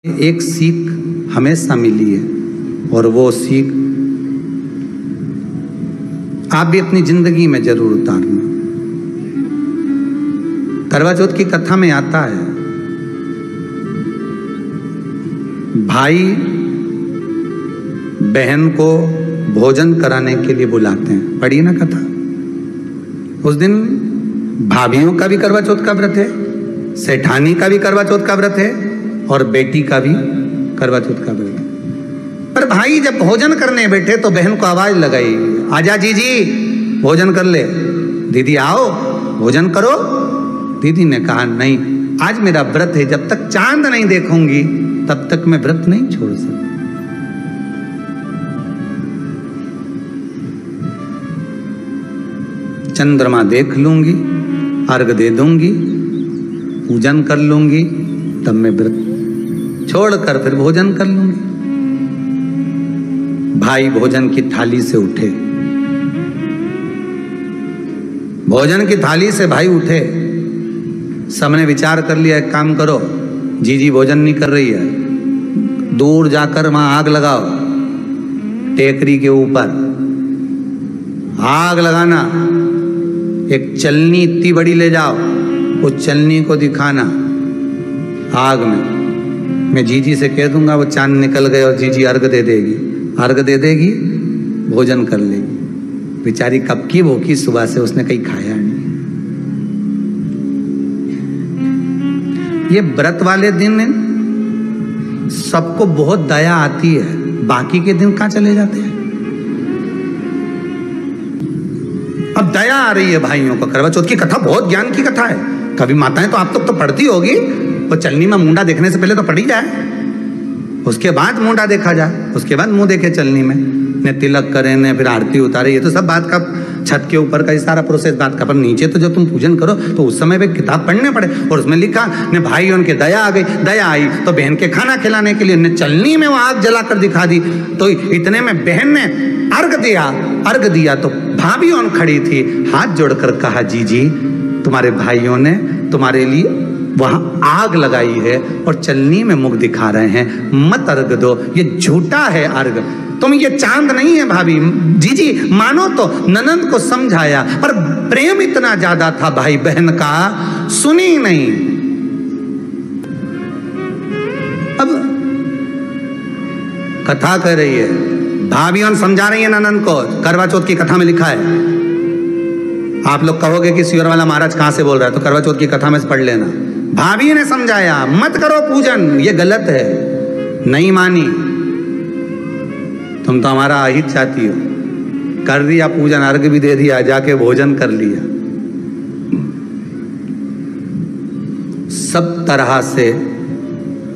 एक सीख हमेशा मिली है और वो सीख आप भी अपनी जिंदगी में जरूर उतारना। करवा चौथ की कथा में आता है, भाई बहन को भोजन कराने के लिए बुलाते हैं। पढ़िए ना कथा। उस दिन भाभियों का भी करवा चौथ का व्रत है, सेठानी का भी करवा चौथ का व्रत है और बेटी का भी करवा चौथ का व्रत है। पर भाई जब भोजन करने बैठे तो बहन को आवाज लगाई, आजा जीजी भोजन कर ले। दीदी आओ भोजन करो। दीदी ने कहा नहीं, आज मेरा व्रत है, जब तक चांद नहीं देखूंगी तब तक मैं व्रत नहीं छोड़ सकती। चंद्रमा देख लूंगी, अर्घ दे दूंगी, पूजन कर लूंगी, तब मैं व्रत छोड़कर फिर भोजन कर लूंगी। भाई भोजन की थाली से उठे, भोजन की थाली से भाई उठे। सबने विचार कर लिया, एक काम करो, जीजी भोजन नहीं कर रही है, दूर जाकर वहां आग लगाओ, टेकरी के ऊपर आग लगाना, एक चलनी इतनी बड़ी ले जाओ, उस चलनी को दिखाना आग में। मैं जीजी से कह दूंगा, वो चांद निकल गए और जीजी अर्घ दे देगी, अर्घ दे देगी, भोजन कर लेगी। बेचारी कब की भूखी, सुबह से उसने कहीं खाया नहीं। ये व्रत वाले दिन सबको बहुत दया आती है, बाकी के दिन कहां चले जाते हैं। अब दया आ रही है भाइयों को। करवा चौथ की कथा बहुत ज्ञान की कथा है। कभी माताएं तो आप तो पढ़ती होगी, वो चलनी में मुंडा देखने से पहले तो पढ़ी जाए, उसके बाद मुंडा देखा जाए, उसके बाद मुंह देखे चलनी में, ने तिलक करे, ने फिर आरती उतारे। ये तो सब बात का छत के ऊपर का ये सारा प्रोसेस बात का। पर नीचे तो जब तुम पूजन करो तो उस समय पे किताब पढ़ने पड़े, और उसमें लिखा ने भाई उनके दया आ गई, दया आई तो बहन के खाना खिलाने के लिए ने चलनी में वो आग जलाकर दिखा दी। तो इतने में बहन ने अर्घ दिया, अर्घ दिया तो भाभी उन खड़ी थी, हाथ जोड़कर कहा, जीजी तुम्हारे भाइयों ने तुम्हारे लिए वहां आग लगाई है और चलनी में मुख दिखा रहे हैं, मत अर्घ दो, ये झूठा है अर्घ, तुम ये चांद नहीं है भाभी। जीजी मानो तो ननंद को समझाया, पर प्रेम इतना ज्यादा था भाई बहन का, सुनी नहीं। अब कथा कह रही है, भाभियों समझा रही है ननंद को। करवा चौथ की कथा में लिखा है, आप लोग कहोगे कि सियोर वाला महाराज कहां से बोल रहा है, तो करवा चौथ की कथा में से पढ़ लेना। भाभी ने समझाया, मत करो पूजन, ये गलत है। नहीं मानी, तुम तो हमारा अहित चाहती हो। कर दिया पूजन, अर्घ भी दे दिया, जाके भोजन कर लिया। सब तरह से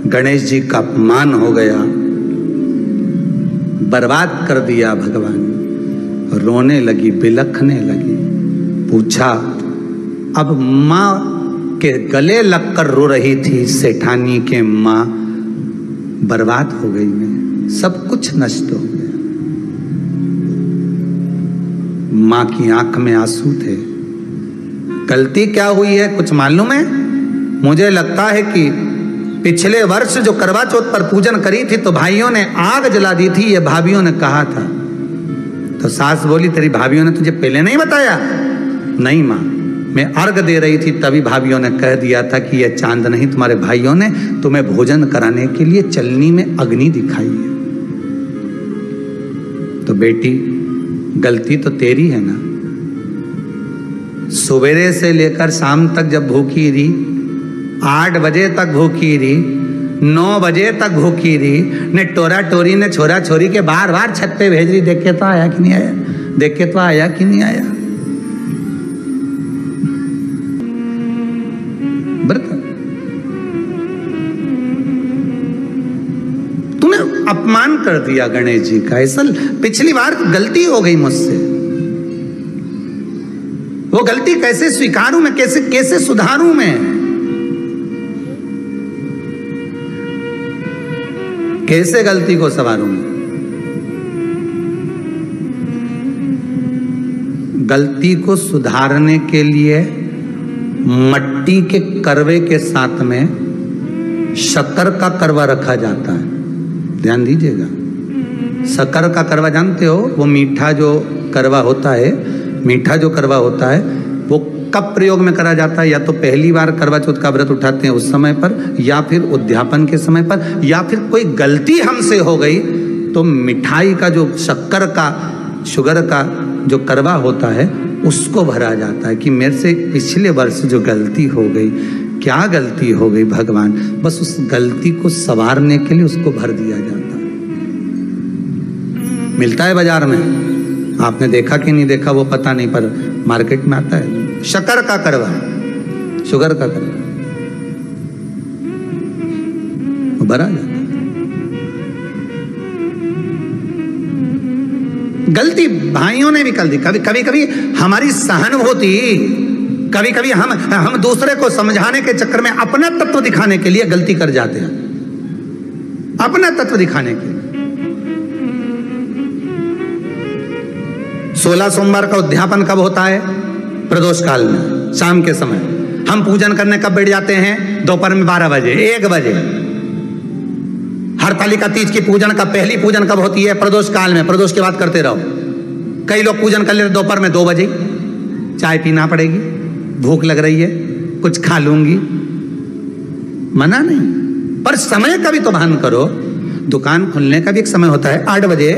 गणेश जी का अपमान हो गया, बर्बाद कर दिया भगवान। रोने लगी, बिलखने लगी। पूछा, अब माँ के गले लगकर रो रही थी सेठानी के, माँ बर्बाद हो गई, मैं सब कुछ नष्ट हो गया। माँ की आंख में आंसू थे। गलती क्या हुई है कुछ मालूम है? मुझे लगता है कि पिछले वर्ष जो करवा चौथ पर पूजन करी थी तो भाइयों ने आग जला दी थी, ये भाभियों ने कहा था। तो सास बोली, तेरी भाभियों ने तुझे पहले नहीं बताया? नहीं माँ, मैं अर्घ दे रही थी तभी भाभियों ने कह दिया था कि यह चांद नहीं, तुम्हारे भाइयों ने तुम्हें भोजन कराने के लिए चलनी में अग्नि दिखाई है। तो बेटी गलती तो तेरी है ना। सवेरे से लेकर शाम तक जब भूखी रही, 8 बजे तक भूखी रही, 9 बजे तक भूखी रही, ने टोरा टोरी ने छोरा छोरी के बार बार छत पे भेज रही, देख के तो आया कि नहीं आया, देख के तो आया कि नहीं आया। तूने अपमान कर दिया गणेश जी का। ऐसा पिछली बार गलती हो गई मुझसे, वो गलती कैसे स्वीकारूं मैं, कैसे कैसे सुधारूं मैं, कैसे गलती को संवारूं। गलती को सुधारने के लिए मट्टी के करवे के साथ में शक्कर का करवा रखा जाता है, ध्यान दीजिएगा। शक्कर का करवा जानते हो, वो मीठा जो करवा होता है, मीठा जो करवा होता है वो कब प्रयोग में करा जाता है? या तो पहली बार करवा चौथ का व्रत उठाते हैं उस समय पर, या फिर उद्यापन के समय पर, या फिर कोई गलती हमसे हो गई तो मिठाई का जो शक्कर का, शुगर का जो करवा होता है उसको भरा जाता है कि मेरे से पिछले वर्ष जो गलती हो गई, क्या गलती हो गई भगवान, बस उस गलती को संवारने के लिए उसको भर दिया जाता है। मिलता है बाजार में, आपने देखा कि नहीं देखा वो पता नहीं, पर मार्केट में आता है। शक्कर का करवा, शुगर का करवा, वो भरा जाता है। गलती भाइयों ने भी कर दी। कभी कभी हमारी सहानुभूति, कभी कभी हम दूसरे को समझाने के चक्कर में अपना तत्व दिखाने के लिए गलती कर जाते हैं, अपना तत्व दिखाने के। 16 सोमवार का उद्यापन कब होता है? प्रदोष काल में, शाम के समय। हम पूजन करने कब बैठ जाते हैं? दोपहर में 12 बजे, 1 बजे। हरतालिका तीज की पूजन का पहली पूजन कब होती है? प्रदोष काल में। प्रदोष के बाद करते रहो। कई लोग पूजन कर लेते दोपहर में 2 बजे। चाय पीना पड़ेगी, भूख लग रही है, कुछ खा लूंगी, मना नहीं, पर समय का भी तो भान करो। दुकान खुलने का भी एक समय होता है 8 बजे,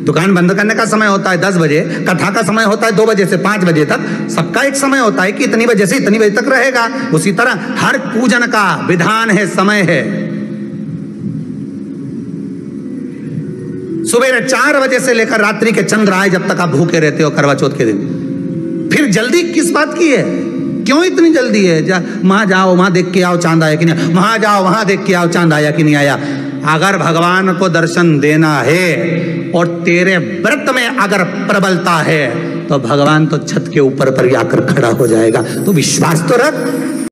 दुकान बंद करने का समय होता है 10 बजे, कथा का समय होता है 2 बजे से 5 बजे तक। सबका एक समय होता है कि इतनी बजे से इतनी बजे तक रहेगा। उसी तरह हर पूजन का विधान है, समय है। सुबह 4 बजे से लेकर रात्रि के चंद्र आए जब तक आप भूखे रहते हो करवा चौथ के दिन। फिर जल्दी किस बात की है? क्यों इतनी जल्दी है? वहां जाओ, वहां देख के आओ चांद आया कि नहीं, वहां जाओ, वहां देख के आओ चांद आया कि नहीं आया। अगर भगवान को दर्शन देना है और तेरे व्रत में अगर प्रबलता है तो भगवान तो छत के ऊपर पर आकर खड़ा हो जाएगा। तो विश्वास तो रख।